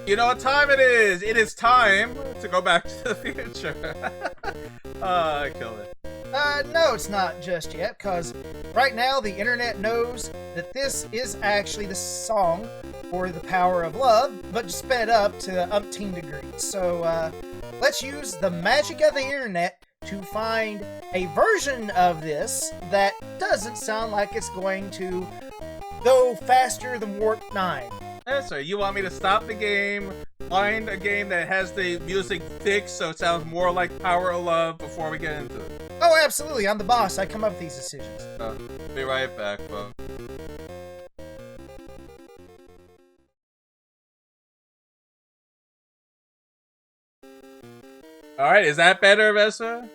You know what time it is? It is time to go back to the future. I killed it. No, it's not just yet, because right now the internet knows that this is actually the song for The Power of Love, but sped up to umpteen degrees. So let's use the magic of the internet to find a version of this that doesn't sound like it's going to go faster than Warp 9. So you want me to stop the game, find a game that has the music fixed so it sounds more like Power of Love before we get into it? Oh, absolutely. I'm the boss. I come up with these decisions. Be right back, folks. Alright, is that better, Vespor?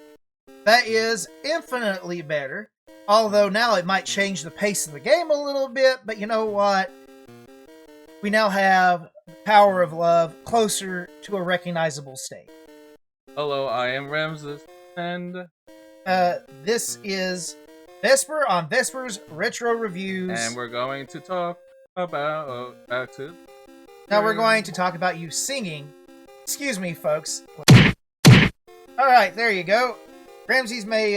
That is infinitely better. Although now it might change the pace of the game a little bit, but you know what? We now have Power of Love closer to a recognizable state. Hello, I am Ramsis, and this is Vespor on Vesper's Retro Reviews. And we're going to talk about Now we're going to talk about you singing. Excuse me, folks. Alright, there you go. Ramses may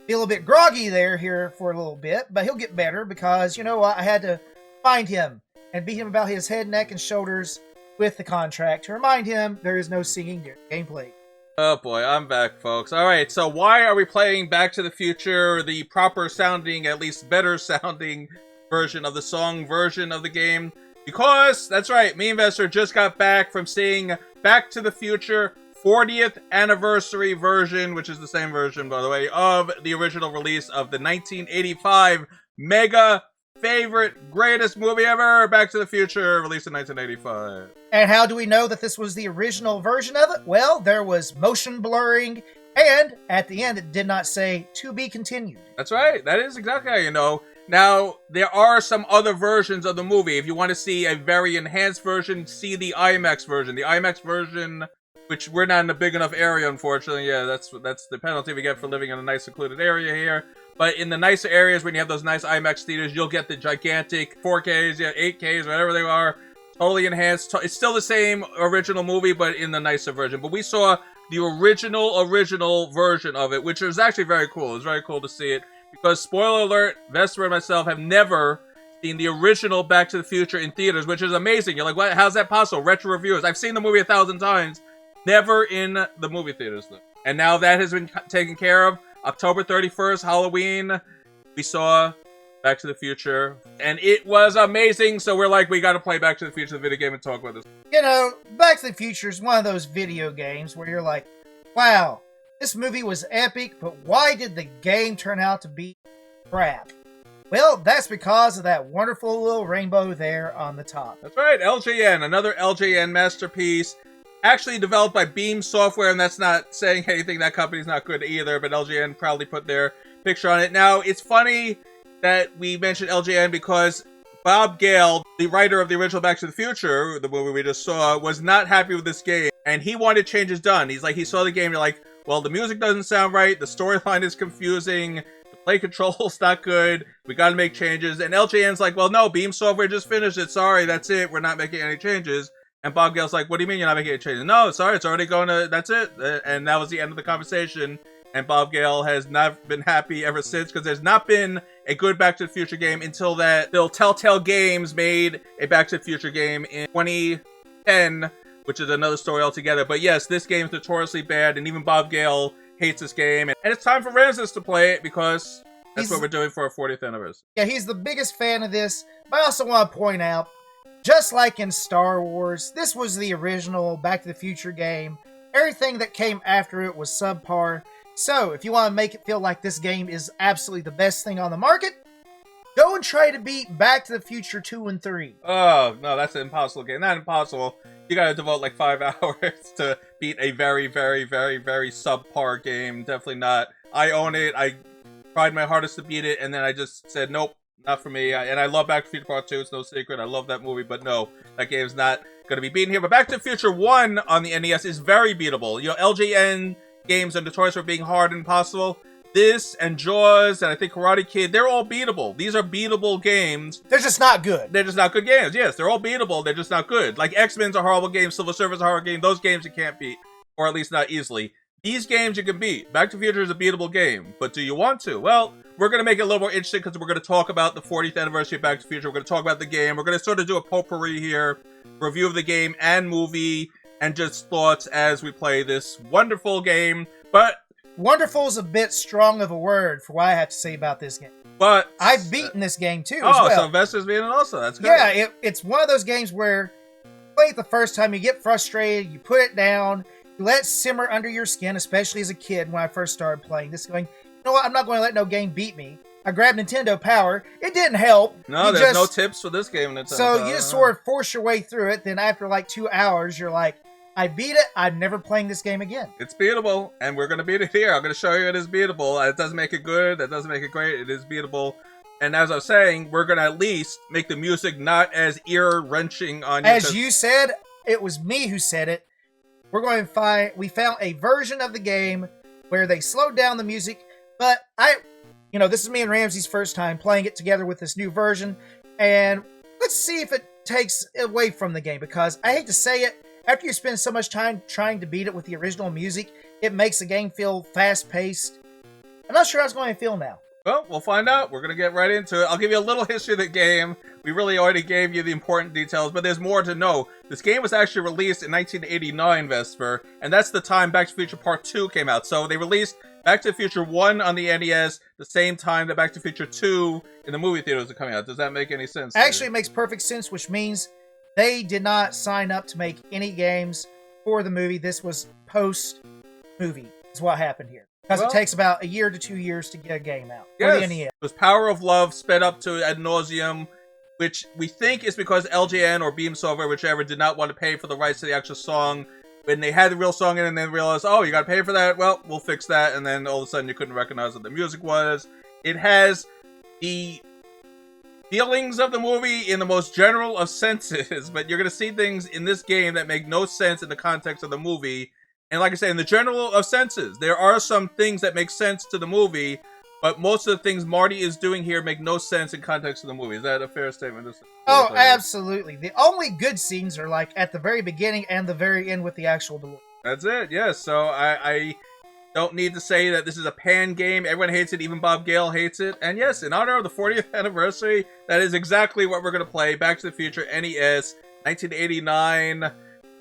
be a little bit groggy here for a little bit, but he'll get better because, you know what, I had to find him and beat him about his head, neck, and shoulders with the contract to remind him there is no singing during gameplay. Oh boy, I'm back, folks. Alright, so why are we playing Back to the Future, the proper sounding, at least better sounding version of the song version of the game? Because, that's right, me and Vespor just got back from seeing Back to the Future 40th anniversary version, which is the same version, by the way, of the original release of the 1985 mega favorite, greatest movie ever, Back to the Future, released in 1985. And how do we know that this was the original version of it? Well, there was motion blurring, and at the end it did not say, "to be continued." That's right, that is exactly how you know. Now, there are some other versions of the movie. If you want to see a very enhanced version, see the IMAX version. The IMAX version, which we're not in a big enough area, unfortunately. Yeah, that's the penalty we get for living in a nice secluded area here. But in the nicer areas, when you have those nice IMAX theaters, you'll get the gigantic 4Ks, yeah, 8Ks, whatever they are, totally enhanced. It's still the same original movie, but in the nicer version. But we saw the original version of it, which was actually very cool. It was very cool to see it. Because, spoiler alert, Vespor and myself have never seen the original Back to the Future in theaters, which is amazing. You're like, what? How's that possible? Retro reviewers. I've seen the movie 1,000 times. Never in the movie theaters, though. And now that has been taken care of. October 31st, Halloween, we saw Back to the Future. And it was amazing, so we're like, we gotta play Back to the Future, the video game, and talk about this. You know, Back to the Future is one of those video games where you're like, wow, this movie was epic, but why did the game turn out to be crap? Well, that's because of that wonderful little rainbow there on the top. That's right, LJN, another LJN masterpiece. Actually developed by Beam Software, and that's not saying anything. That company's not good either, but LJN proudly put their picture on it. Now, it's funny that we mentioned LJN because Bob Gale, the writer of the original Back to the Future, the movie we just saw, was not happy with this game, and he wanted changes done. He's like, he saw the game, and you're like, well, the music doesn't sound right, the storyline is confusing, the play control's not good, we gotta make changes. And LJN's like, well, no, Beam Software just finished it, sorry, that's it, we're not making any changes. And Bob Gale's like, what do you mean you're not making any changes? No, sorry, it's already going to, that's it. And that was the end of the conversation. And Bob Gale has not been happy ever since, because there's not been a good Back to the Future game until Telltale Games made a Back to the Future game in 2010, which is another story altogether. But yes, this game is notoriously bad, and even Bob Gale hates this game. And it's time for Ramses to play it, because that's what we're doing for our 40th anniversary. Yeah, he's the biggest fan of this. But I also want to point out, just like in Star Wars, this was the original Back to the Future game. Everything that came after it was subpar. So, if you want to make it feel like this game is absolutely the best thing on the market, go and try to beat Back to the Future 2 and 3. Oh, no, that's an impossible game. Not impossible. You gotta devote like 5 hours to beat a very, very, very, very subpar game. Definitely not. I own it. I tried my hardest to beat it, and then I just said, nope, not for me. And I love Back to the Future Part 2. It's no secret. I love that movie, but no, that game's not going to be beaten here. But Back to the Future 1 on the NES is very beatable. You know, LJN games are notorious for being hard and impossible. This and Jaws and I think Karate Kid, they're all beatable. These are beatable games. They're just not good. They're just not good games. Yes, they're all beatable. They're just not good. Like X-Men's a horrible game. Civil Service is a horrible game. Those games you can't beat. Or at least not easily. These games you can beat. Back to the Future is a beatable game. But do you want to? Well, we're going to make it a little more interesting because we're going to talk about the 40th anniversary of Back to the Future. We're going to talk about the game. We're going to sort of do a potpourri here. Review of the game and movie. And just thoughts as we play this wonderful game. But wonderful is a bit strong of a word for what I have to say about this game. But I've beaten this game too. Oh, as well. So Vesper's beaten it also. That's good. Yeah, it's one of those games where you play it the first time, you get frustrated, you put it down, you let it simmer under your skin, especially as a kid when I first started playing this, going, you know what, I'm not going to let no game beat me. I grabbed Nintendo Power. It didn't help. No, there's no tips for this game. Nintendo so Power. You just sort of force your way through it. Then after like 2 hours, you're like, I beat it. I'm never playing this game again. It's beatable, and we're going to beat it here. I'm going to show you it is beatable. It doesn't make it good. That doesn't make it great. It is beatable. And as I was saying, we're going to at least make the music not as ear-wrenching on you. As you said, it was me who said it. We found a version of the game where they slowed down the music, but this is me and Ramsey's first time playing it together with this new version, and let's see if it takes away from the game, because I hate to say it, after you spend so much time trying to beat it with the original music, it makes the game feel fast-paced. I'm not sure how it's going to feel now. Well, we'll find out. We're going to get right into it. I'll give you a little history of the game. We really already gave you the important details, but there's more to know. This game was actually released in 1989, Vesper, and that's the time Back to the Future Part 2 came out. So they released Back to the Future 1 on the NES the same time that Back to the Future 2 in the movie theaters are coming out. Does that make any sense? Actually, it makes perfect sense, which means they did not sign up to make any games for the movie. This was post-movie, is what happened here. Because it takes about 1 to 2 years to get a game out. Yes, for the NES. It was Power of Love sped up to ad nauseum, which we think is because LJN or Beam Software, whichever, did not want to pay for the rights to the actual song. When they had the real song in and then realized, oh, you got to pay for that? Well, we'll fix that. And then all of a sudden you couldn't recognize what the music was. It has the feelings of the movie in the most general of senses, but you're going to see things in this game that make no sense in the context of the movie. And like I say, in the general of senses, there are some things that make sense to the movie, but most of the things Marty is doing here make no sense in context of the movie. Is that a fair statement? Oh, absolutely. The only good scenes are like at the very beginning and the very end with the actual DeLorean. That's it, yes. So I don't need to say that this is a pan game. Everyone hates it. Even Bob Gale hates it. And yes, in honor of the 40th anniversary, that is exactly what we're going to play. Back to the Future, NES, 1989.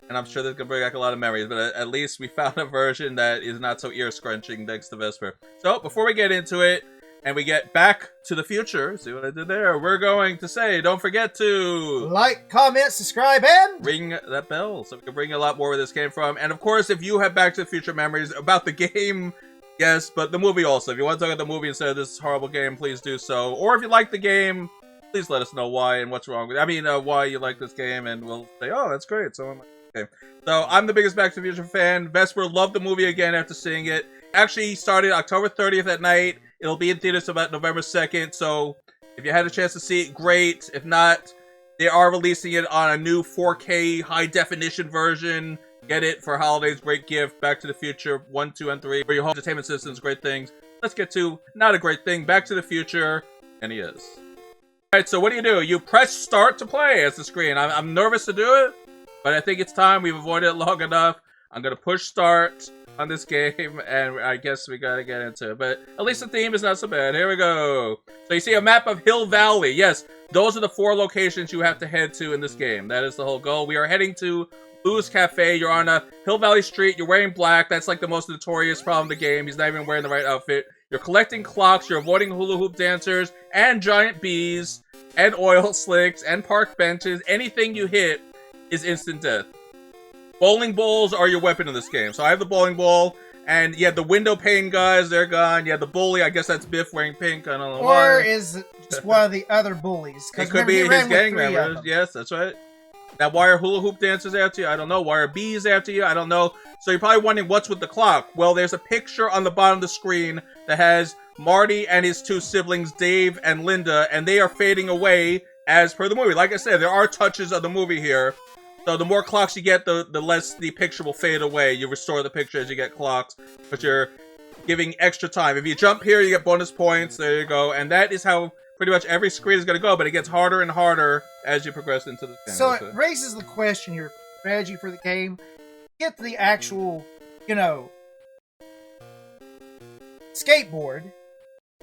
And I'm sure this is going to bring back a lot of memories, but at least we found a version that is not so ear-scrunching thanks to Vesper. So, before we get into it, and we get back to the future, see what I did there, we're going to say, don't forget to like, comment, subscribe, and ring that bell so we can bring you a lot more where this came from. And of course, if you have Back to the Future memories about the game, yes, but the movie also. If you want to talk about the movie instead of this horrible game, please do so. Or if you like the game, please let us know why and what's wrong with it. I mean, why you like this game, and we'll say, oh, that's great. So okay. So I'm the biggest Back to the Future fan. Vesper loved the movie again after seeing it. Actually started October 30th at night. It'll be in theaters about November 2nd. So if you had a chance to see it, great. If not, they are releasing it on a new 4K high definition version. Get it for holidays. Great gift. Back to the Future 1, 2, and 3 for your home entertainment systems. Great things. Let's get to not a great thing. Back to the Future. NES. Alright, so what do? You press start to play as the screen. I'm nervous to do it, but I think it's time. We've avoided it long enough. I'm going to push start on this game, and I guess we got to get into it. But at least the theme is not so bad. Here we go. So you see a map of Hill Valley. Yes, those are the 4 locations you have to head to in this game. That is the whole goal. We are heading to Lou's Cafe. You're on a Hill Valley street. You're wearing black. That's like the most notorious problem in the game. He's not even wearing the right outfit. You're collecting clocks. You're avoiding hula hoop dancers and giant bees and oil slicks and park benches. Anything you hit is instant death. Bowling balls are your weapon in this game. So I have the bowling ball, and you have the window pane guys, they're gone. You have the bully, I guess that's Biff wearing pink, I don't know why. Or is it just one of the other bullies? It could be his gang members, yes, that's right. Now, why are hula hoop dancers after you? I don't know. Why are bees after you? I don't know. So you're probably wondering, what's with the clock? Well, there's a picture on the bottom of the screen that has Marty and his 2 siblings, Dave and Linda, and they are fading away as per the movie. Like I said, there are touches of the movie here. So the more clocks you get, the less the picture will fade away. You restore the picture as you get clocks, but you're giving extra time. If you jump here, you get bonus points. There you go. And that is how pretty much every screen is going to go, but it gets harder and harder as you progress into the game. So it raises the question, your strategy for the game, get the actual, skateboard,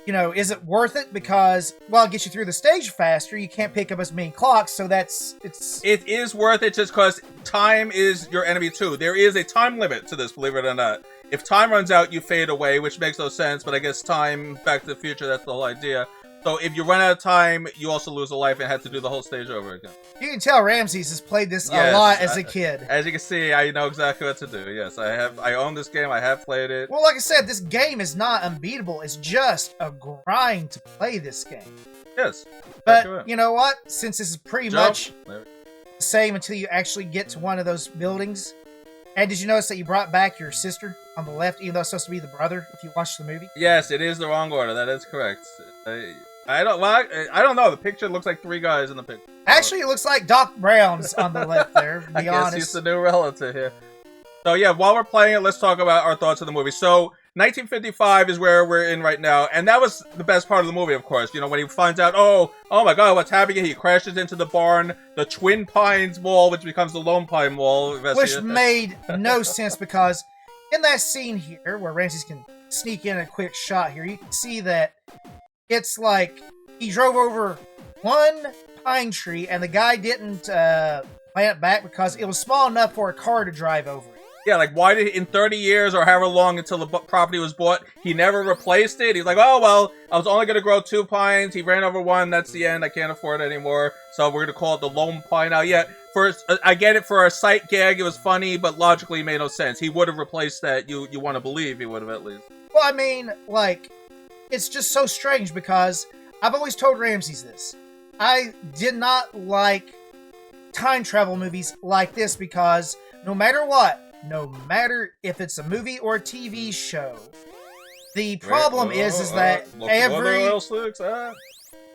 is it worth it? Because, well, it gets you through the stage faster, you can't pick up as many clocks, so it is worth it just because time is your enemy too. There is a time limit to this, believe it or not. If time runs out, you fade away, which makes no sense, but I guess time, Back to the Future, that's the whole idea. So if you run out of time, you also lose a life and have to do the whole stage over again. You can tell Ramses has played this a lot as a kid. As you can see, I know exactly what to do. Yes, I own this game. I have played it. Well, like I said, this game is not unbeatable. It's just a grind to play this game. Yes. But you know what? Since this is pretty much the same until you actually get to one of those buildings. And did you notice that you brought back your sister on the left, even though it's supposed to be the brother, if you watched the movie? Yes, it is the wrong order. That is correct. I don't know. The picture looks like 3 guys in the picture. Actually, it looks like Doc Brown's on the left there, to be honest. I guess he's the new relative here. So yeah, while we're playing it, let's talk about our thoughts of the movie. So 1955 is where we're in right now, and that was the best part of the movie, of course. When he finds out, oh my god, what's happening? He crashes into the barn, the Twin Pines Mall, which becomes the Lone Pine Mall. Which made no sense because in that scene here, where Ramses can sneak in a quick shot here, you can see that it's like he drove over one pine tree, and the guy didn't plant it back because it was small enough for a car to drive over it. Yeah, like why did in 30 years or however long until the property was bought, he never replaced it? He's like, oh, well, I was only going to grow 2 pines. He ran over one. That's the end. I can't afford it anymore. So we're going to call it the Lone Pine now. Yeah, I get it for a sight gag. It was funny, but logically it made no sense. He would have replaced that. You want to believe he would have at least. Well, I mean, like, it's just so strange because I've always told Ramses this. I did not like time travel movies like this because no matter what, no matter if it's a movie or a TV show, the problem is that every...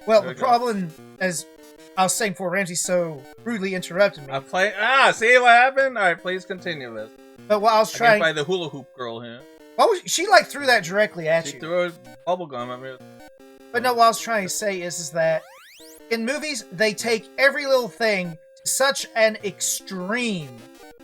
Well, the problem, as I was saying before Ramsey so rudely interrupted me. I'm playing... see what happened? Alright, please continue this. But what I was trying... by the hula hoop girl here. What was... She, like, threw that directly at you. She threw a bubble gum at me. But no, what I was trying to say is that in movies, they take every little thing to such an extreme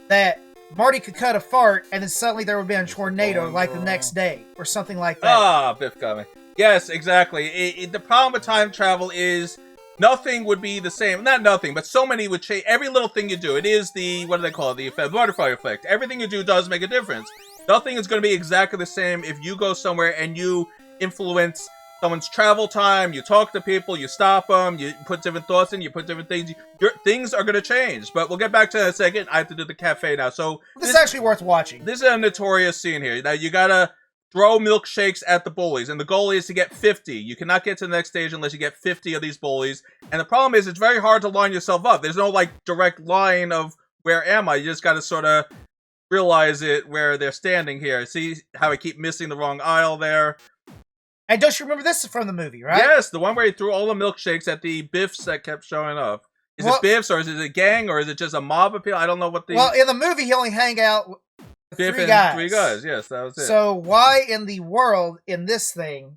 that Marty could cut a fart, and then suddenly there would be a tornado, like the next day, or something like that. Biff got me. Yes, exactly. The problem with time travel is nothing would be the same. Not nothing, but so many would change. Every little thing you do, it is the, what do they call it? The effect, butterfly effect. Everything you do does make a difference. Nothing is going to be exactly the same if you go somewhere and you influence someone's travel time, you talk to people, you stop them, you put different thoughts in, you put different things. Things are going to change. But we'll get back to that in a second. I have to do the cafe now. So this is actually worth watching. This is a notorious scene here. Now, you got to throw milkshakes at the bullies. And the goal is to get 50. You cannot get to the next stage unless you get 50 of these bullies. And the problem is it's very hard to line yourself up. There's no, like, direct line of where am I. You just got to sort of realize it where they're standing here. See how I keep missing the wrong aisle there? And don't you remember this from the movie, right? Yes, the one where he threw all the milkshakes at the Biffs that kept showing up. Is it Biffs, or is it a gang, or is it just a mob of people? I don't know what the... Well, in the movie, he only hang out with Biff three and guys. 3 guys, yes, that was it. So why in the world, in this thing,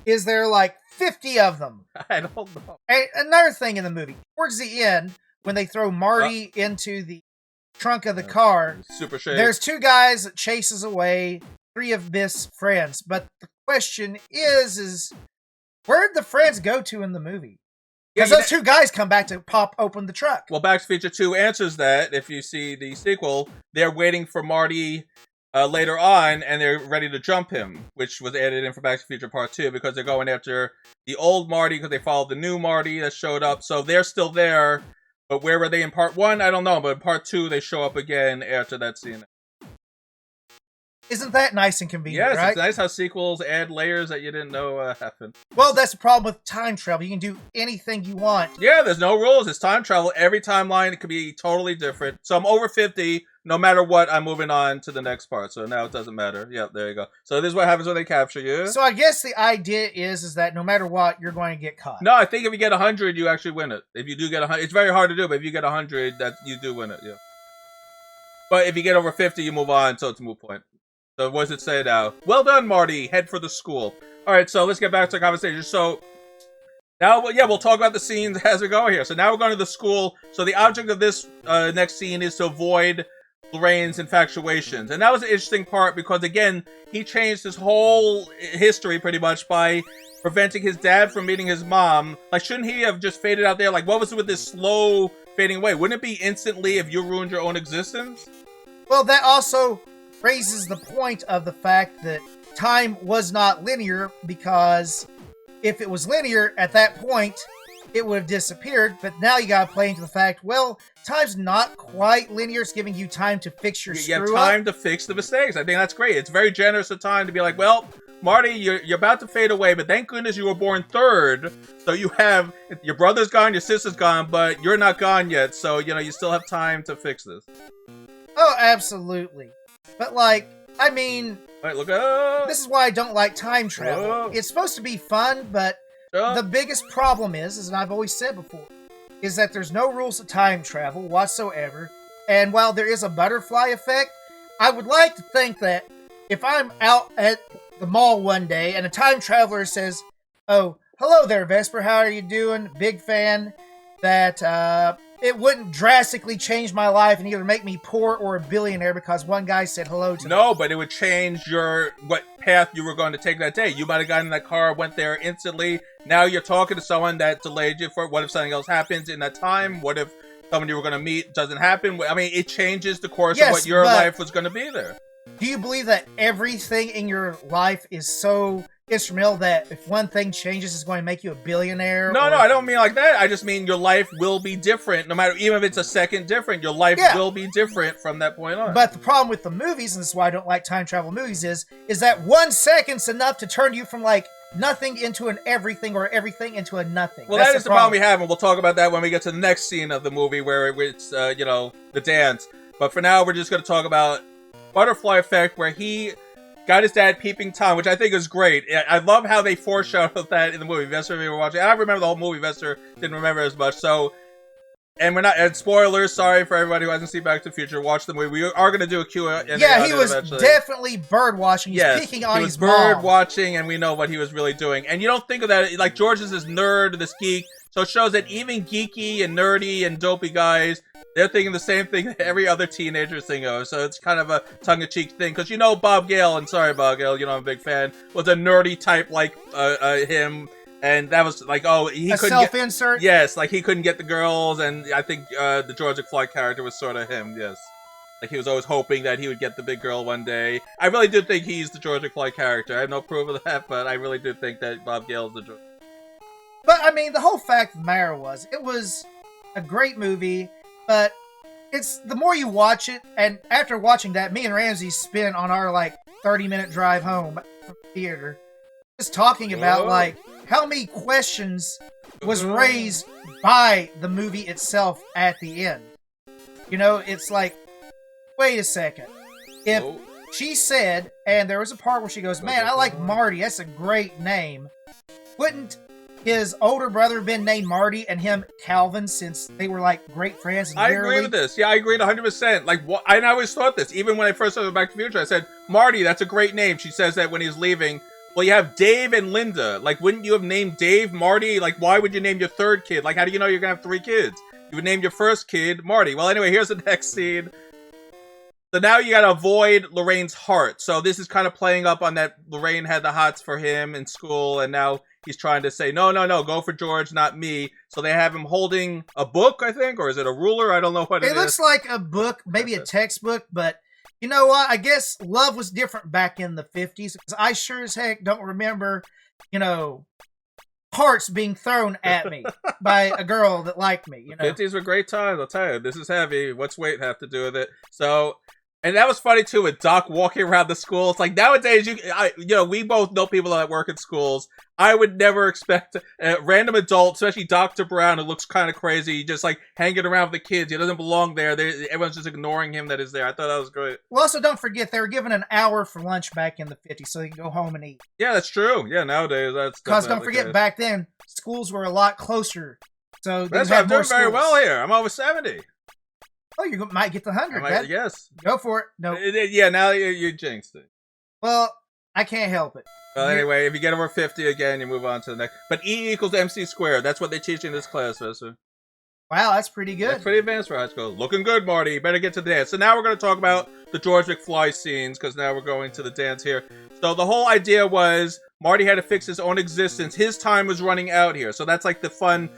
is there like 50 of them? I don't know. And another thing in the movie, towards the end, when they throw Marty into the trunk of the car, Super Shake. There's 2 guys that chases away 3 of Biff's friends, but the question is where'd the friends go to in the movie? Because those 2 guys come back to pop open the truck. Well, Back to the Future 2 answers that. If you see the sequel, they're waiting for Marty later on, and they're ready to jump him, which was added in for Back to the Future Part 2, because they're going after the old Marty, because they followed the new Marty that showed up. So they're still there, but where were they in Part 1? I don't know, but in Part 2, they show up again after that scene. Isn't that nice and convenient, yes, right? It's nice how sequels add layers that you didn't know happened. Well, that's the problem with time travel. You can do anything you want. Yeah, there's no rules. It's time travel. Every timeline, it could be totally different. So I'm over 50. no matter what, I'm moving on to the next part. So now it doesn't matter. Yep, there you go. So this is what happens when they capture you. So I guess the idea is that no matter what, you're going to get caught. No, I think if you get 100, you actually win it. If you do get 100, it's very hard to do, but if you get 100, that you do win it. Yeah. But if you get over 50, you move on, so it's a moot point. So what does it say now? Well done, Marty. Head for the school. All right, so let's get back to the conversation. So now, yeah, we'll talk about the scenes as we go here. So now we're going to the school. So the object of this next scene is to avoid Lorraine's infatuations. And that was an interesting part because, again, he changed his whole history pretty much by preventing his dad from meeting his mom. Like, shouldn't he have just faded out there? Like, what was it with this slow fading away? Wouldn't it be instantly if you ruined your own existence? Well, that also raises the point of the fact that time was not linear, because if it was linear at that point, it would have disappeared. But now you got to play into the fact, well, time's not quite linear. It's giving you time to fix your screw up. You have time to fix the mistakes. I think that's great. It's very generous of time to be like, well, Marty, you're about to fade away, but thank goodness you were born third. So you have, your brother's gone, your sister's gone, but you're not gone yet. So, you know, you still have time to fix this. Oh, absolutely. But, like, I mean, All right, look up. This is why I don't like time travel. It's supposed to be fun, but the biggest problem is, and I've always said before, is that there's no rules of time travel whatsoever. And while there is a butterfly effect, I would like to think that if I'm out at the mall one day and a time traveler says, "Oh, hello there, Vesper, how are you doing? Big fan," that it wouldn't drastically change my life and either make me poor or a billionaire because one guy said hello to me. No, but it would change what path you were going to take that day. You might have gotten in that car, went there instantly. Now you're talking to someone that delayed you for. What if something else happens in that time? What if someone you were going to meet doesn't happen? I mean, it changes the course of what your life was going to be there. Do you believe that everything in your life is so instrumental that if one thing changes, it's going to make you a billionaire? No, I don't mean like that. I just mean your life will be different. No matter, even if it's a second different, your life will be different from that point on. But the problem with the movies, and this is why I don't like time travel movies, is that 1 second's enough to turn you from like nothing into an everything or everything into a nothing. Well, that is the problem we have, and we'll talk about that when we get to the next scene of the movie where it's, you know, the dance. But for now, we're just going to talk about Butterfly Effect, where he got his dad peeping Tom, which I think is great. I love how they foreshadowed that in the movie. Vester, we were watching. I remember the whole movie. Vester didn't remember as much. So, and we're not. And spoilers. Sorry for everybody who hasn't seen Back to the Future. Watch the movie. We are going to do a Q&A. Yeah, he was definitely bird watching. He's peeking on his mom. He was bird watching, and we know what he was really doing. And you don't think of that like George is this nerd, this geek. So it shows that even geeky and nerdy and dopey guys, they're thinking the same thing that every other teenager's thinking of. So it's kind of a tongue-in-cheek thing. Because you know Bob Gale, and sorry Bob Gale, you know I'm a big fan, was a nerdy type like him. And that was like, oh, he couldn't self-insert? Yes, like he couldn't get the girls. And I think the George McFly character was sort of him, yes. Like he was always hoping that he would get the big girl one day. I really do think he's the George McFly character. I have no proof of that, but I really do think that Bob Gale is the George. But, I mean, the whole fact of the matter was, it was a great movie, but it's the more you watch it, and after watching that, me and Ramsey spent on our, like, 30-minute drive home from the theater, just talking about, like, how many questions was raised by the movie itself at the end. You know, it's like, wait a second. If she said, and there was a part where she goes, "Man, I like Marty, that's a great name," wouldn't his older brother been named Marty and him Calvin, since they were like great friends? And I agree with this. Yeah, I agreed 100%. Like, I always thought this. Even when I first started Back to the Future, I said, Marty, that's a great name. She says that when he's leaving. Well, you have Dave and Linda. Like, wouldn't you have named Dave Marty? Like, why would you name your third kid? Like, how do you know you're going to have 3 kids? You would name your first kid Marty. Well, anyway, here's the next scene. So now you gotta avoid Lorraine's heart. So this is kind of playing up on that Lorraine had the hots for him in school, and now he's trying to say, no, go for George, not me. So they have him holding a book, I think, or is it a ruler? I don't know what it is. It looks like a book, maybe a textbook, but you know what? I guess love was different back in the 50s, because I sure as heck don't remember, you know, hearts being thrown at me by a girl that liked me. You know? 50s were great times, I'll tell you. This is heavy. What's weight have to do with it? So And that was funny too with Doc walking around the school. It's like nowadays, we both know people that work in schools. I would never expect a random adult, especially Dr. Brown, who looks kind of crazy, just like hanging around with the kids. He doesn't belong there. Everyone's just ignoring him that is there. I thought that was great. Well, also don't forget they were given an hour for lunch back in the 50s, so they could go home and eat. Yeah, that's true. Yeah, nowadays that's because don't forget back then schools were a lot closer. So that's why I'm doing very well here. I'm over 70. Oh, you might get the 100. Yes. Go for it. No. Yeah, now you jinxed it. Well, I can't help it. Well, anyway, if you get over 50 again, you move on to the next. But E equals MC squared. That's what they teach in this class, Vespor. Wow, that's pretty good. That's pretty advanced for high school. Looking good, Marty. You better get to the dance. So now we're going to talk about the George McFly scenes, because now we're going to the dance here. So the whole idea was Marty had to fix his own existence. His time was running out here. So that's like the fun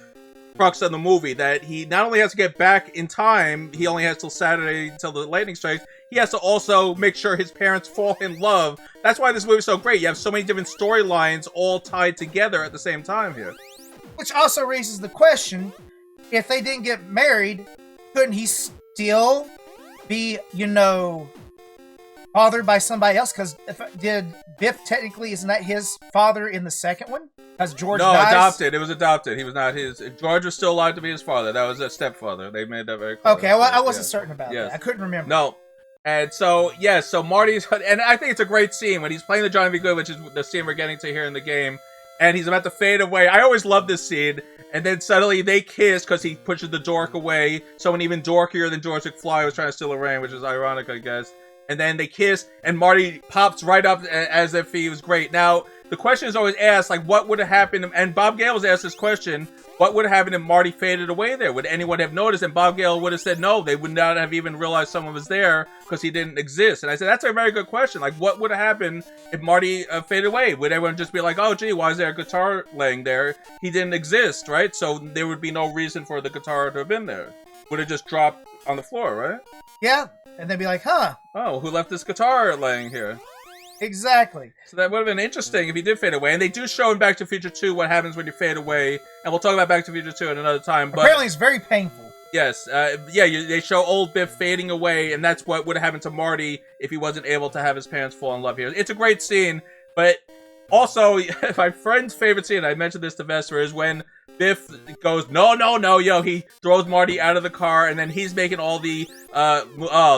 crux of the movie, that he not only has to get back in time, he only has till Saturday until the lightning strikes, he has to also make sure his parents fall in love. That's why this movie's so great. You have so many different storylines all tied together at the same time here. Which also raises the question, if they didn't get married, couldn't he still be, fathered by somebody else? Because did Biff technically, isn't that his father in the second one? As George dies? Adopted. It was adopted. He was not his. George was still allowed to be his father. That was a stepfather. They made that very clear. Okay, well, I wasn't certain about that. I couldn't remember. No. And so, so Marty's... And I think it's a great scene when he's playing the Johnny B. Good, which is the scene we're getting to here in the game. And he's about to fade away. I always love this scene. And then suddenly they kiss because he pushes the dork away. Someone even dorkier than George McFly was trying to steal a ring, which is ironic, I guess. And then they kiss, and Marty pops right up as if he was great. Now, the question is always asked, like, what would have happened? And Bob Gale was asked this question, what would have happened if Marty faded away there? Would anyone have noticed? And Bob Gale would have said no. They would not have even realized someone was there because he didn't exist. And I said, that's a very good question. Like, what would have happened if Marty faded away? Would everyone just be like, oh, gee, why is there a guitar laying there? He didn't exist, right? So there would be no reason for the guitar to have been there. Would have just dropped on the floor, right? Yeah. And they'd be like, huh. Oh, who left this guitar laying here? Exactly. So that would have been interesting if he did fade away. And they do show in Back to the Future 2 what happens when you fade away. And we'll talk about Back to the Future 2 at another time. But apparently it's very painful. Yes. They show old Biff fading away. And that's what would have happened to Marty if he wasn't able to have his parents fall in love here. It's a great scene. But also, my friend's favorite scene, I mentioned this to Vespor, is when Biff goes, no, he throws Marty out of the car, and then he's making all the,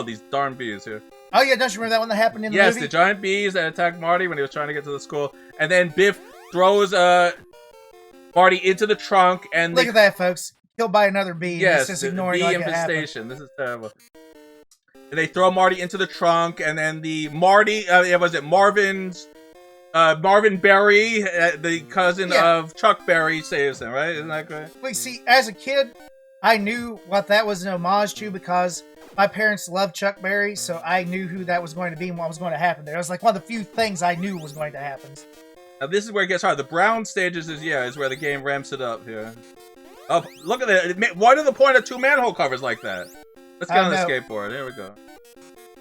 these darn bees here. Oh yeah, don't you remember that one that happened in the movie? Yes, the giant bees that attacked Marty when he was trying to get to the school. And then Biff throws, Marty into the trunk, and look at that, folks. Killed by another bee. Yes, just the ignoring bee like infestation. This is terrible. And they throw Marty into the trunk, and then Marvin Berry, the cousin of Chuck Berry, saves him, right? Isn't that great? Wait, see, as a kid, I knew what that was an homage to because my parents loved Chuck Berry, so I knew who that was going to be and what was going to happen there. It was like one of the few things I knew was going to happen. Now this is where it gets hard. The brown stages is where the game ramps it up here. Oh, look at that. Why do they point at two manhole covers like that? Let's get on the skateboard. Here we go.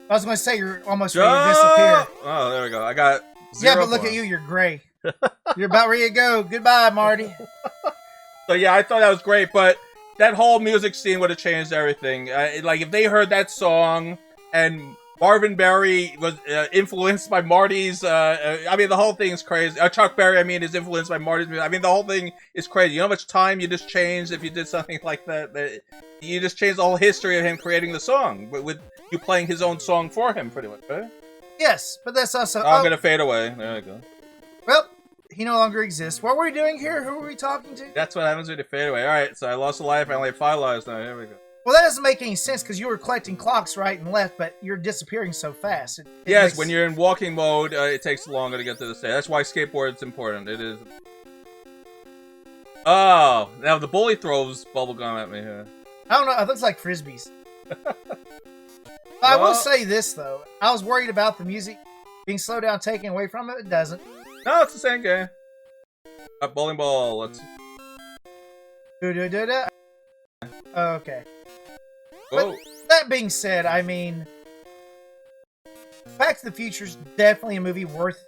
I was going to say, you're almost ready to disappear. Oh, there we go. I got 0 but look at you. You're gray. You're about ready to go. Goodbye, Marty. So, I thought that was great, but that whole music scene would have changed everything. Like, if they heard that song and Marvin Berry was influenced by Marty's, the whole thing is crazy. Chuck Berry, is influenced by Marty's music. The whole thing is crazy. You know how much time you just changed if you did something like that? You just changed the whole history of him creating the song, with you playing his own song for him, pretty much, right? Yes, but that's also... I'm gonna fade away. There we go. Well, he no longer exists. What were we doing here? Who were we talking to? That's what happens when you fade away. Alright, so I lost a life. I only have 5 lives now. Here we go. Well, that doesn't make any sense because you were collecting clocks right and left, but you're disappearing so fast. Yes, when you're in walking mode, it takes longer to get to the stage. That's why skateboard's important. It is. Oh, now the bully throws bubblegum at me here. I don't know. It looks like Frisbees. I will say this, though. I was worried about the music being slowed down, taken away from it. It doesn't. No, it's the same game. Bowling ball. Let's. Okay. Whoa. But that being said, Back to the Future is definitely a movie worth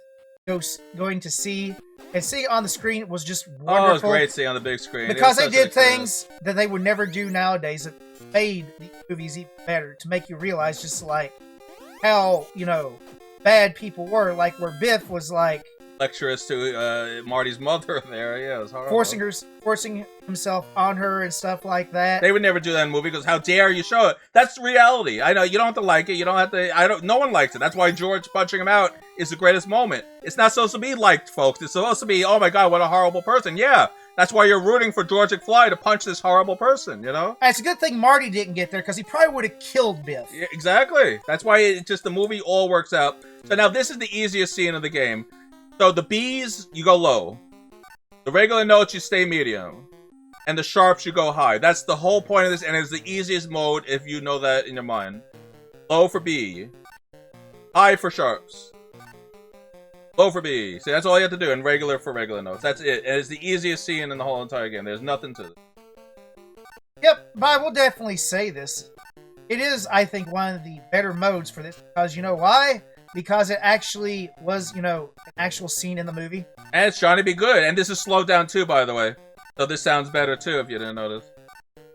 going to see. And seeing it on the screen was just wonderful. Oh, it was great seeing on the big screen. Because they did things that they would never do nowadays that made the movies even better to make you realize just like how, bad people were. Like, where Biff was, like... lecturous to Marty's mother there. Yeah, it was horrible. Forcing himself on her and stuff like that. They would never do that in a movie because how dare you show it? That's reality. I know you don't have to like it. You don't have to. No one likes it. That's why George punching him out is the greatest moment. It's not supposed to be liked, folks. It's supposed to be, oh my god, what a horrible person. Yeah, that's why you're rooting for George McFly to punch this horrible person. And it's a good thing Marty didn't get there because he probably would have killed Biff. Yeah, exactly. That's why the movie all works out. So now this is the easiest scene of the game. So the Bs, you go low. The regular notes, you stay medium. And the sharps, you go high. That's the whole point of this, and it's the easiest mode if you know that in your mind. Low for B. High for sharps. Low for B. See, that's all you have to do, and regular for regular notes. That's it. And it's the easiest scene in the whole entire game. There's nothing to it. Yep, but I will definitely say this. It is, I think, one of the better modes for this, because you know why? Because it actually was, an actual scene in the movie. And it's trying to be good. And this is slowed down too, by the way. So this sounds better too, if you didn't notice.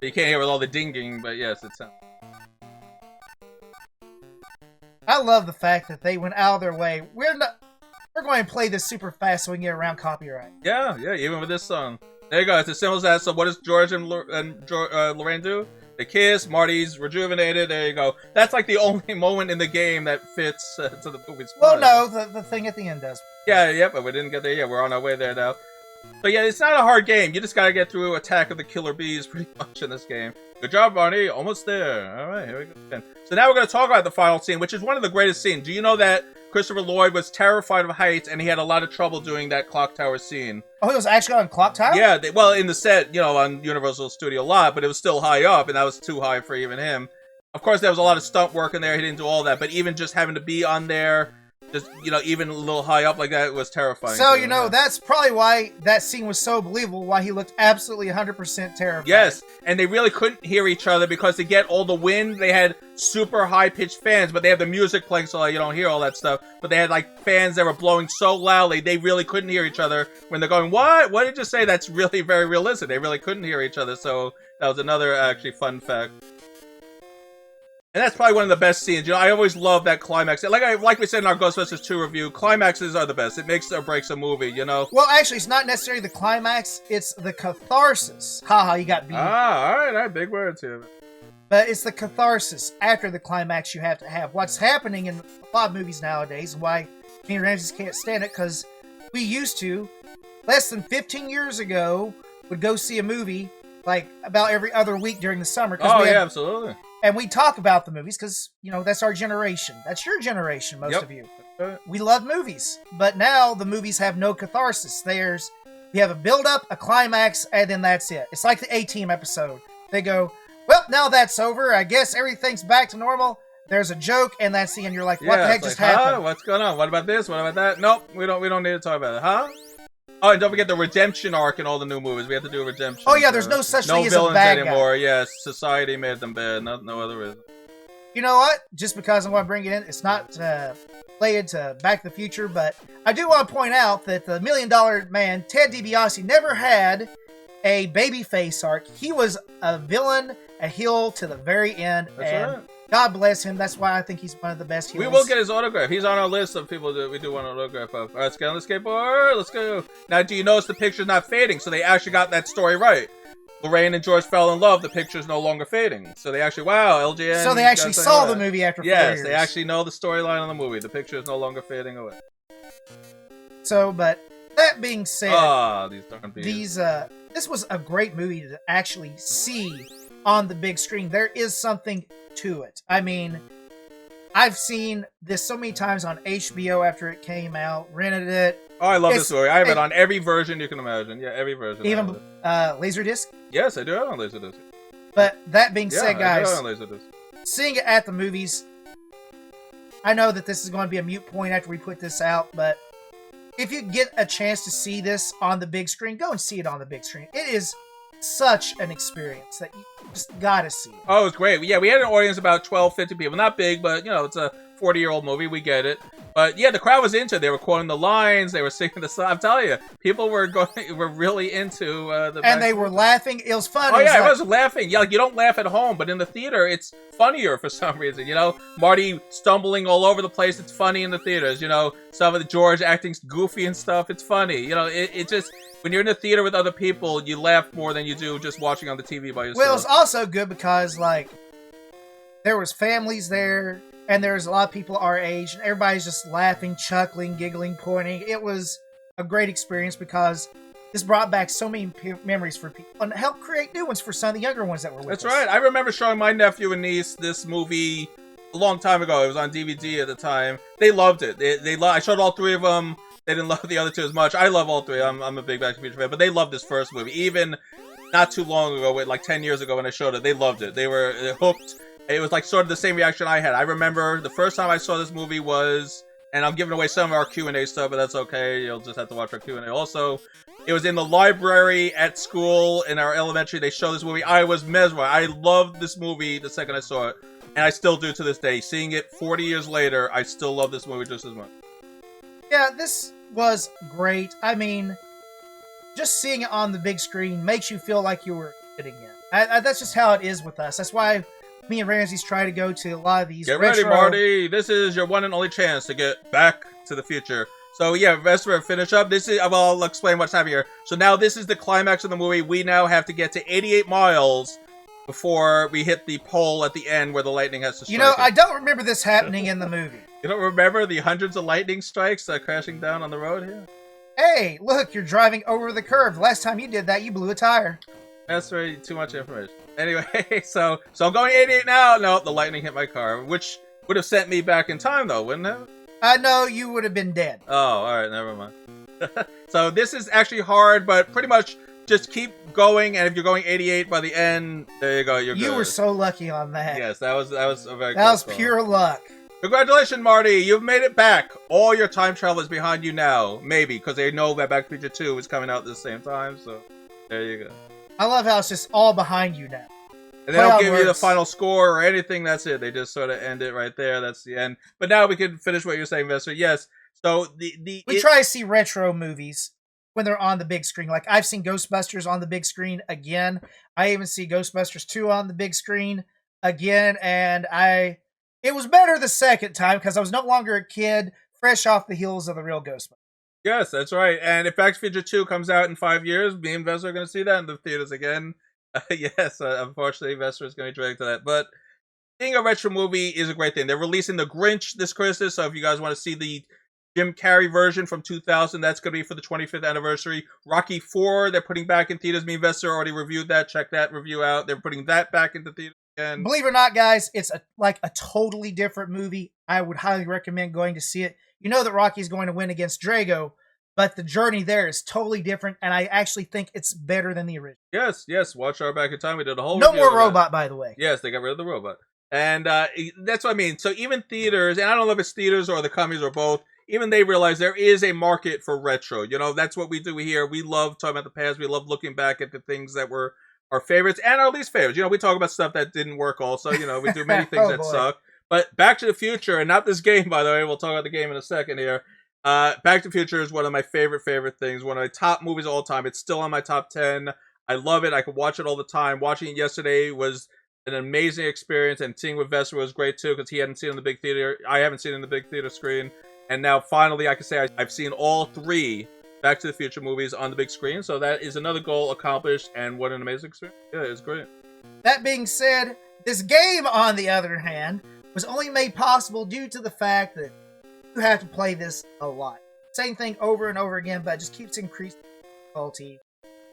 You can't hear with all the dinging, but yes, it sounds. I love the fact that they went out of their way. We're going to play this super fast so we can get around copyright. Yeah, even with this song. There you go. It's as simple as that. So what does George and Lorraine do? They kiss, Marty's rejuvenated, there you go. That's like the only moment in the game that fits to the movie's plot. Well, no, the thing at the end does. Yeah, but we didn't get there yet. We're on our way there now. But yeah, it's not a hard game. You just gotta get through Attack of the Killer Bees pretty much in this game. Good job, Barney. Almost there. Alright, here we go again. So now we're gonna talk about the final scene, which is one of the greatest scenes. Do you know that Christopher Lloyd was terrified of heights, and he had a lot of trouble doing that clock tower scene? Oh, he was actually on clock tower? Yeah, well, in the set, on Universal Studio Lot, but it was still high up, and that was too high for even him. Of course, there was a lot of stunt work in there. He didn't do all that, but even just having to be on there, just, even a little high up like that was terrifying. So, that's probably why that scene was so believable, why he looked absolutely 100% terrified. Yes, and they really couldn't hear each other because to get all the wind, they had super high-pitched fans, but they have the music playing so you don't hear all that stuff. But they had, fans that were blowing so loudly, they really couldn't hear each other when they're going, what? What did you say? That's really very realistic. They really couldn't hear each other, so that was another, actually, fun fact. And that's probably one of the best scenes. I always love that climax. Like we said in our Ghostbusters 2 review, climaxes are the best. It makes or breaks a movie, Well, actually, it's not necessarily the climax. It's the catharsis. Haha, you got beat. Ah, all right. Big words here. But it's the catharsis after the climax you have to have. What's happening in a lot of movies nowadays, and why King Ramses can't stand it, because we used to, less than 15 years ago, would go see a movie, about every other week during the summer. Oh, yeah, absolutely. And we talk about the movies because, that's our generation. That's your generation, most of you. We love movies. But now the movies have no catharsis. We have a build-up, a climax, and then that's it. It's like the A-Team episode. They go, well, now that's over. I guess everything's back to normal. There's a joke, and that's the end. You're like, what the heck just happened? What's going on? What about this? What about that? Nope, we don't need to talk about it. Huh? Oh, and don't forget the redemption arc in all the new movies. We have to do a redemption. Oh, yeah, there's no such thing as a bad guy. No villains anymore. Yes, society made them bad. No other reason. You know what? Just because I want to bring it in, it's not related to Back to the Future, but I do want to point out that the $1 Million Man, Ted DiBiase, never had a babyface arc. He was a villain, a heel to the very end. That's right. God bless him. That's why I think he's one of the best heroes. We will get his autograph. He's on our list of people that we do want an autograph of. All right, let's get on the skateboard. Let's go. Now, do you notice the picture's not fading? So they actually got that story right. Lorraine and George fell in love. The picture's no longer fading. So they actually, LJN. So they actually saw the movie after 4 years. Yes, they actually know the storyline of the movie. The picture is no longer fading away. So, but that being said, these darn bees. This was a great movie to actually see on the big screen. There is something to it. I mean, I've seen this so many times on HBO after it came out, rented it. Oh, I love this movie. I have it on every version you can imagine. Yeah, every version. Even Laserdisc? Yes, I do have it on Laserdisc. But that being said, guys, I do have it on Laserdisc. Seeing it at the movies, I know that this is going to be a moot point after we put this out, but if you get a chance to see this on the big screen, go and see it on the big screen. It is such an experience that you just gotta see it. Oh, it's great. Yeah, we had an audience of about 12, 15 people. Not big, but, it's a 40-year-old movie. We get it. But yeah, the crowd was into it. They were quoting the lines. They were singing the song. I'm telling you, people were really into the. And they were laughing. It was fun. Oh yeah, I was laughing. Yeah, like you don't laugh at home, but in the theater, it's funnier for some reason. You know, Marty stumbling all over the place. It's funny in the theaters. You know, some of the George acting goofy and stuff. It's funny. You know, it just when you're in the theater with other people, you laugh more than you do just watching on the TV by yourself. Well, it's also good because like there was families there. And there's a lot of people our age, and everybody's just laughing, chuckling, giggling, pointing. It was a great experience because this brought back so many memories for people and helped create new ones for some of the younger ones that were with us. That's right. I remember showing my nephew and niece this movie a long time ago. It was on DVD at the time. They loved it. I showed all three of them. They didn't love the other two as much. I love all three. I'm a big Back to the Future fan, but they loved this first movie. Even not too long ago, like 10 years ago when I showed it, they loved it. They were hooked. It was like sort of the same reaction I had. I remember the first time I saw this movie was, and I'm giving away some of our Q&A stuff, but that's okay. You'll just have to watch our Q&A. Also, it was in the library at school in our elementary. They showed this movie. I was mesmerized. I loved this movie the second I saw it, and I still do to this day. Seeing it 40 years later, I still love this movie just as much. Yeah, this was great. I mean, just seeing it on the big screen makes you feel like you were sitting in. That's just how it is with us. That's why me and Ramses try to go to a lot of these Get retro... ready, Marty. This is your one and only chance to get back to the future. So yeah, Vespor, finish up. This is, well, I'll explain what's happening here. So now this is the climax of the movie. We now have to get to 88 miles before we hit the pole at the end where the lightning has to strike. You know, I don't remember this happening in the movie. You don't remember the hundreds of lightning strikes crashing down on the road here? Hey, look, you're driving over the curve. Last time you did that, you blew a tire. That's very too much information. Anyway, so I'm going 88 now. No, the lightning hit my car, which would have sent me back in time, though, wouldn't it? No, you would have been dead. Oh, all right, never mind. So this is actually hard, but pretty much just keep going, and if you're going 88 by the end, there you go. You're good. You were so lucky on that. Yes, that was a very. That was pure luck. Congratulations, Marty! You've made it back. All your time travel is behind you now, maybe because they know that Back to the Future 2 is coming out at the same time. So there you go. I love how it's just all behind you now. And they don't give you the final score or anything. That's it. They just sort of end it right there. That's the end. But now we can finish what you're saying, Vester. Yes. So we try to see retro movies when they're on the big screen. Like I've seen Ghostbusters on the big screen again. I even see Ghostbusters 2 on the big screen again, and it was better the second time because I was no longer a kid, fresh off the heels of the real Ghostbusters. Yes, that's right. And if Back to the Future 2 comes out in 5 years, me and Vester are going to see that in the theaters again. Yes, unfortunately, Vester is going to be dragged to that. But seeing a retro movie is a great thing. They're releasing The Grinch this Christmas, so if you guys want to see the Jim Carrey version from 2000, that's going to be for the 25th anniversary. Rocky 4, they're putting back in theaters. Me and Vester already reviewed that. Check that review out. They're putting that back into theaters again. Believe it or not, guys, it's like a totally different movie. I would highly recommend going to see it. You know that Rocky's going to win against Drago, but the journey there is totally different, and I actually think it's better than the original. Yes. Watch our Back in Time. We did a whole No more robot, by the way. Yes, they got rid of the robot. And that's what I mean. So even theaters, and I don't know if it's theaters or the companies or both, even they realize there is a market for retro. You know, that's what we do here. We love talking about the past. We love looking back at the things that were our favorites and our least favorites. You know, we talk about stuff that didn't work also. You know, we do many things that suck. But Back to the Future, and not this game, by the way. We'll talk about the game in a second here. Back to the Future is one of my favorite things. One of my top movies of all time. It's still on my top 10. I love it. I could watch it all the time. Watching it yesterday was an amazing experience, and seeing with Vester was great too because he hadn't seen it in the big theater. I haven't seen it in the big theater screen, and now finally I can say I've seen all 3 Back to the Future movies on the big screen. So that is another goal accomplished, and what an amazing experience! Yeah, it's great. That being said, this game, on the other hand, was only made possible due to the fact that you have to play this a lot. Same thing over and over again, but it just keeps increasing difficulty.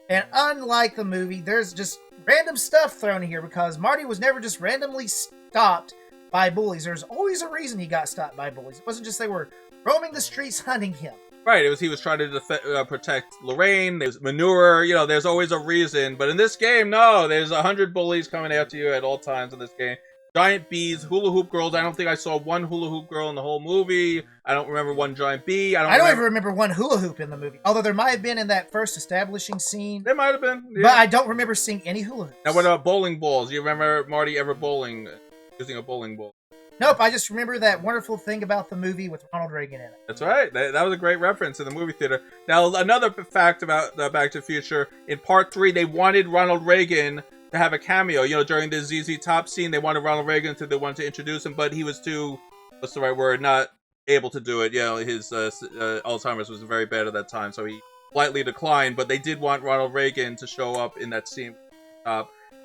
And unlike the movie, there's just random stuff thrown in here because Marty was never just randomly stopped by bullies. There's always a reason he got stopped by bullies. It wasn't just they were roaming the streets hunting him. Right, he was trying to protect Lorraine. There's manure, you know, there's always a reason. But in this game, no, there's 100 bullies coming after you at all times in this game. Giant bees, hula hoop girls. I don't think I saw one hula hoop girl in the whole movie. I don't remember one giant bee. I don't even remember one hula hoop in the movie. Although there might have been in that first establishing scene. There might have been. Yeah. But I don't remember seeing any hula hoops. Now what about bowling balls? You remember Marty ever bowling, using a bowling ball? Nope, I just remember that wonderful thing about the movie with Ronald Reagan in it. That's right. That was a great reference in the movie theater. Now, another fact about Back to the Future, in Part 3, they wanted Ronald Reagan to have a cameo. You know, during the ZZ Top scene, they wanted Ronald Reagan they wanted to introduce him, but he was too, what's the right word, not able to do it. You know, his Alzheimer's was very bad at that time, so he slightly declined, but they did want Ronald Reagan to show up in that scene.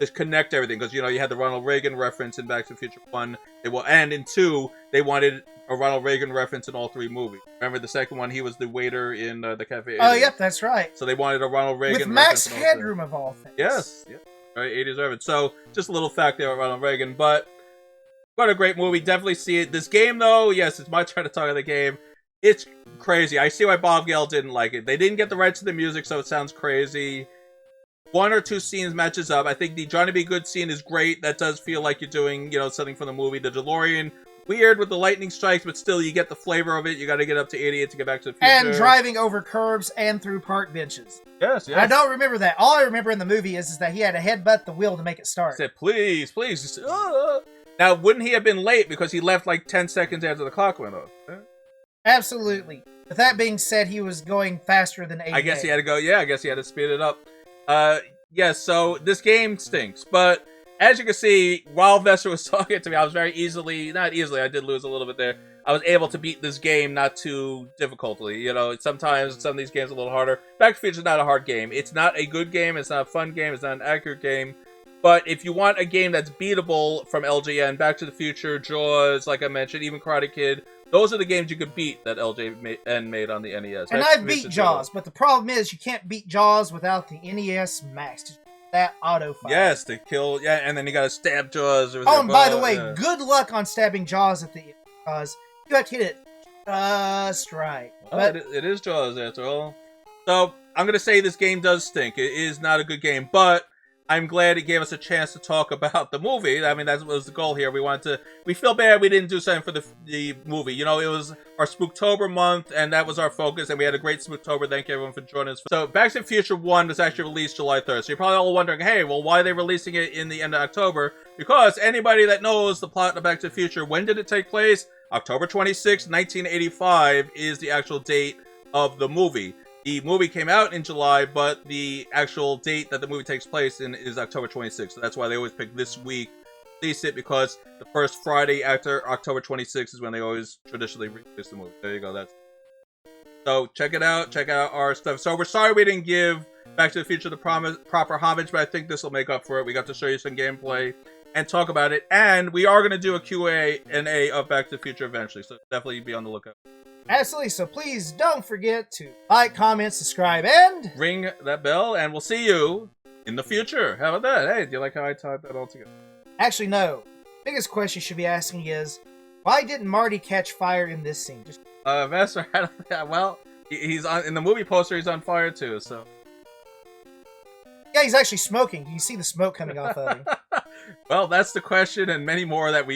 To connect everything, because, you know, you had the Ronald Reagan reference in Back to the Future 1, and in 2, they wanted a Ronald Reagan reference in all 3 movies. Remember the second one, he was the waiter in the cafe. Oh, yep, that's right. So they wanted a Ronald Reagan with Max Headroom of all things. Yes, yeah. Right, 80s reference. So, just a little fact there about Ronald Reagan, but what a great movie. Definitely see it. This game, though, yes, it's my turn to talk about the game. It's crazy. I see why Bob Gale didn't like it. They didn't get the rights to the music, so it sounds crazy. 1 or 2 scenes matches up. I think the Johnny B. Good scene is great. That does feel like you're doing, you know, something from the movie. The DeLorean, weird with the lightning strikes, but still you get the flavor of it. You got to get up to 88 to get back to the future. And driving over curbs and through park benches. Yes, yes. I don't remember that. All I remember in the movie is that he had to headbutt the wheel to make it start. He said, please, please. Now, wouldn't he have been late because he left like 10 seconds after the clock went off? Absolutely. With that being said, he was going faster than 88. I guess he had to go, yeah, I guess he had to speed it up. Yes, so this game stinks, but as you can see, while Vespor was talking to me, I was very not easily, I did lose a little bit there. I was able to beat this game not too difficultly. You know, sometimes some of these games are a little harder. Back to the Future is not a hard game. It's not a good game, it's not a fun game, it's not an accurate game. But if you want a game that's beatable from LJN, Back to the Future, Jaws, like I mentioned, even Karate Kid, those are the games you could beat that LJN made on the NES. And I've beat Jaws, but the problem is you can't beat Jaws without the NES Max. That auto-fire. Yes, to kill, yeah, and then you gotta stab Jaws. Oh, and by the way, good luck on stabbing Jaws at the end, because you have to hit it just right. Well, it is Jaws after all. So, I'm gonna say this game does stink. It is not a good game, but I'm glad it gave us a chance to talk about the movie. I mean, that was the goal here. We feel bad we didn't do something for the movie. You know, it was our Spooktober month, and that was our focus, and we had a great Spooktober. Thank you, everyone, for joining us. So, Back to the Future 1 was actually released July 3rd. So, you're probably all wondering, hey, well, why are they releasing it in the end of October? Because anybody that knows the plot of Back to the Future, when did it take place? October 26, 1985 is the actual date of the movie. The movie came out in July, but the actual date that the movie takes place in is October 26th. So that's why they always pick this week to release it, because the first Friday after October 26th is when they always traditionally release the movie. There you go. So check it out. Check out our stuff. So we're sorry we didn't give Back to the Future the proper homage, but I think this will make up for it. We got to show you some gameplay and talk about it. And we are going to do a Q&A of Back to the Future eventually. So definitely be on the lookout. Absolutely, so please don't forget to like, comment, subscribe, and ring that bell, and we'll see you in the future. How about that? Hey, do you like how I tied that all together? Actually, no. Biggest question you should be asking is, why didn't Marty catch fire in this scene? Vespor, well, he's on in the movie poster. He's on fire too. So yeah, he's actually smoking. You see the smoke coming off of him. Well, that's the question, and many more that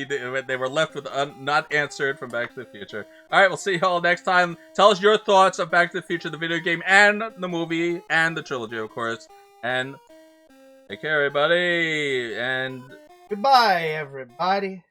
they were left with not answered from Back to the Future. All right, we'll see you all next time. Tell us your thoughts of Back to the Future, the video game, and the movie, and the trilogy, of course. And take care, everybody. And goodbye, everybody.